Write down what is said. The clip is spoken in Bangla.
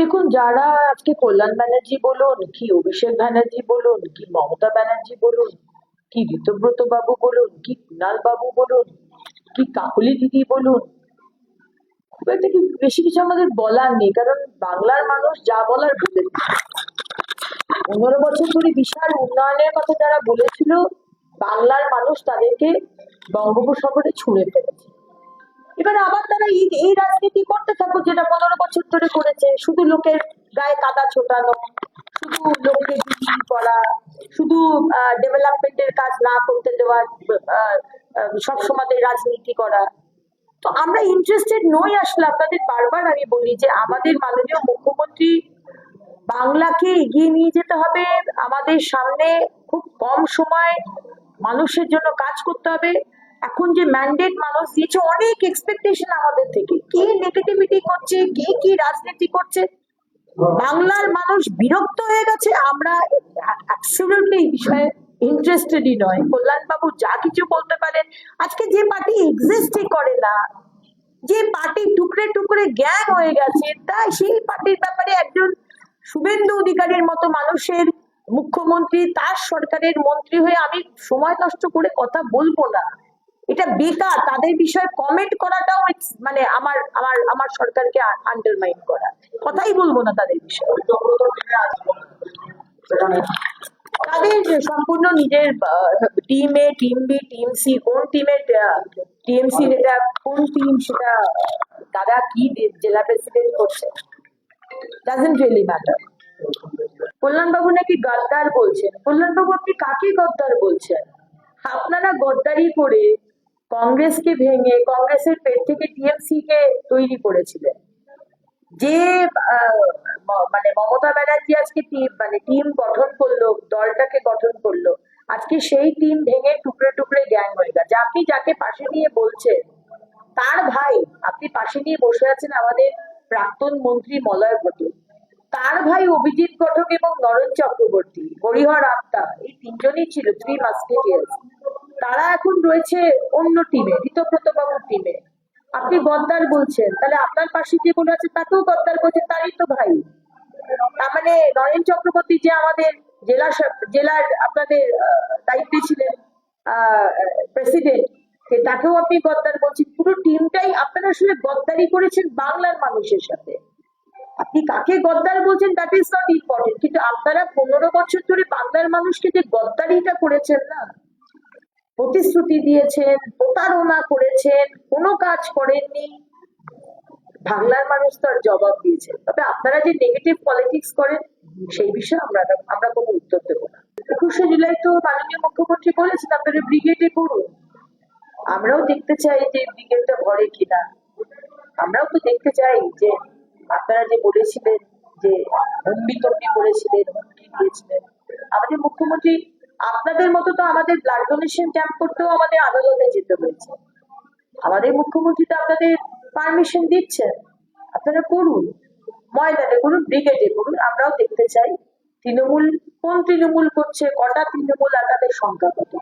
দেখুন, যারা আজকে কল্যাণ ব্যানার্জি বলুন কি অভিষেক ব্যানার্জি বলুন কি মমতা ব্যানার্জি বলুন কি ঋতব্রত বাবু বলুন কি কুণাল বাবু বলুন কি কাকলি দিদি বলুন, খুব একটা কি বেশি কিছু আমাদের বলার নেই, কারণ বাংলার মানুষ যা বলার বলে দিয়েছে। 15 বছর ধরে বিশাল উন্নয়নের কথা যারা বলেছিল, বাংলার মানুষ তাদেরকে বঙ্গোপসাগরে ছুঁড়ে ফেলেছে। এবার আবার তারা এই রাজনীতি করতে থাকুক যেটা 15 বছর ধরে করেছে, শুধু লোকের গায়ে কাদা ছোটানো, শুধু লোককে বিক্রি করা, শুধু ডেভেলপমেন্টের কাজ না করতে দেওয়ার, সবসময় রাজনীতি করা। তো আমরা ইন্টারেস্টেড নই। আসলে আপনাদের বারবার আমি বলি যে আমাদের মাননীয় মুখ্যমন্ত্রী, বাংলাকে এগিয়ে নিয়ে যেতে হবে, আমাদের সামনে খুব কম সময় মানুষের জন্য কাজ করতে হবে। এখন যে ম্যান্ডেট মানুষ দিয়েছে, অনেক এক্সপেকটেশন আমাদের থেকে, কে নেগেটিভিটি করছে, কে কি রাজনীতি করছে, বাংলার মানুষ বিরক্ত হয়ে গেছে। আমরা অ্যাবসলিউটলি এই বিষয়ে ইন্টারেস্টেডই নয়। কল্যাণ বাবু যা কিছু বলতে পারেন, আজকে যে পার্টি এক্সিস্টই করে না, যে পার্টি টুকরে টুকরে গ্যাং হয়ে গেছে, তাই সেই পার্টির ব্যাপারে একজন শুভেন্দু অধিকারীর মতো মানুষের মুখ্যমন্ত্রী, তার সরকারের মন্ত্রী হয়ে আমি সময় নষ্ট করে কথা বলবো না। এটা বেকার, তাদের বিষয়ে কমেন্ট করাটাও মানে আমার আমার আমার সরকারকে আন্ডারমাইন করা। কথাই বলবো না তাদের বিষয়ে। তাদের সম্পূর্ণ নিজের টিম এ, টিম বি, টিম সি, কোন টিমের টিএমসি, এটা কোন টিম, সেটা তারা কি জেলা প্রেসিডেন্ট করছে, ডাজন্ট রিয়েলি ম্যাটার। কল্যাণ বাবু নাকি গদ্দার বলছেন। কল্যাণ বাবু, আপনি কাকে গদ্দার বলছেন? আপনারা গদ্দারি করে কংগ্রেসকে ভেঙে কংগ্রেসের পেট থেকে টিএমসি কে তৈরি করেছিলেন। যে মানে মমতা ব্যানার্জি আজকে টিম গঠন করলো, দলটাকে গঠন করলো, আজকে সেই টিম ভেঙে টুকরে টুকরে গ্যাং হয়ে গেছে। আপনি যাকে পাশে নিয়ে বলছেন তার ভাই, আপনি পাশে নিয়ে বসে আছেন আমাদের প্রাক্তন মন্ত্রী মলয় ঘটক, তার ভাই অভিজিৎ ঘটক এবং নরেন চক্রবর্তী, হরিহর আপ্তা, এই তিনজনই ছিল থ্রি মাস্কেটিয়ার্স। তারা এখন রয়েছে অন্য টিমে, ঋতব্রত বাবুর টিমে। আপনি গদ্দার বলছেন, তাহলে আপনার পাশে যে বলে আছে তাকেও গদ্দার বলছেন, তারই তো ভাই। তার মানে নরেন চক্রবর্তী যে আমাদের জেলার আপনাদের দায়িত্বে ছিলেন, প্রেসিডেন্ট, তাকেও আপনি গদ্দার বলছেন। পুরো টিমটাই আপনারা আসলে গদ্দারি করেছেন বাংলার মানুষের সাথে। আপনি কাকে গদ্দার বলছেন দ্যাট ইজ নট ইম্পর্টেন্ট, কিন্তু আপনারা 15 বছর ধরে বাংলার মানুষকে যে গদ্দারিটা করেছেন না, প্রতিশ্রুতি দিয়েছেন, প্রতারণা করেছেন, কোনো কাজ করেননি, বাংলার মানুষ তার জবাব দিয়েছে। তবে আপনারা যে নেগেটিভ পলিটিক্স করেন সেই বিষয়ে আমরা কোনো উত্তর দেবো না। 21শে জুলাই তো মাননীয় মুখ্যমন্ত্রী বলেছেন আপনারা ব্রিগেডে করুন। আমরাও দেখতে চাই যে ব্রিগেডটা ভরে কিনা। আমরাও তো দেখতে চাই যে আপনারা যে বলেছিলেন যে হম্বি তম্বি করেছিলেন, হুমকি দিয়েছিলেন, আমাদের মুখ্যমন্ত্রী, আপনাদের মতো তো আমাদের ব্লাড ডোনেশন ক্যাম্প করতেও আমাদের আদালতে যেতে হয়েছে। আমাদের মুখ্যমন্ত্রী তো আপনাদের পারমিশন দিচ্ছেন, আপনারা করুন, ময়দানে করুন, ব্রিগেডে করুন। আমরাও দেখতে চাই তৃণমূল কোন তৃণমূল করছে, কটা তৃণমূল আর তাদের সংখ্যা কত।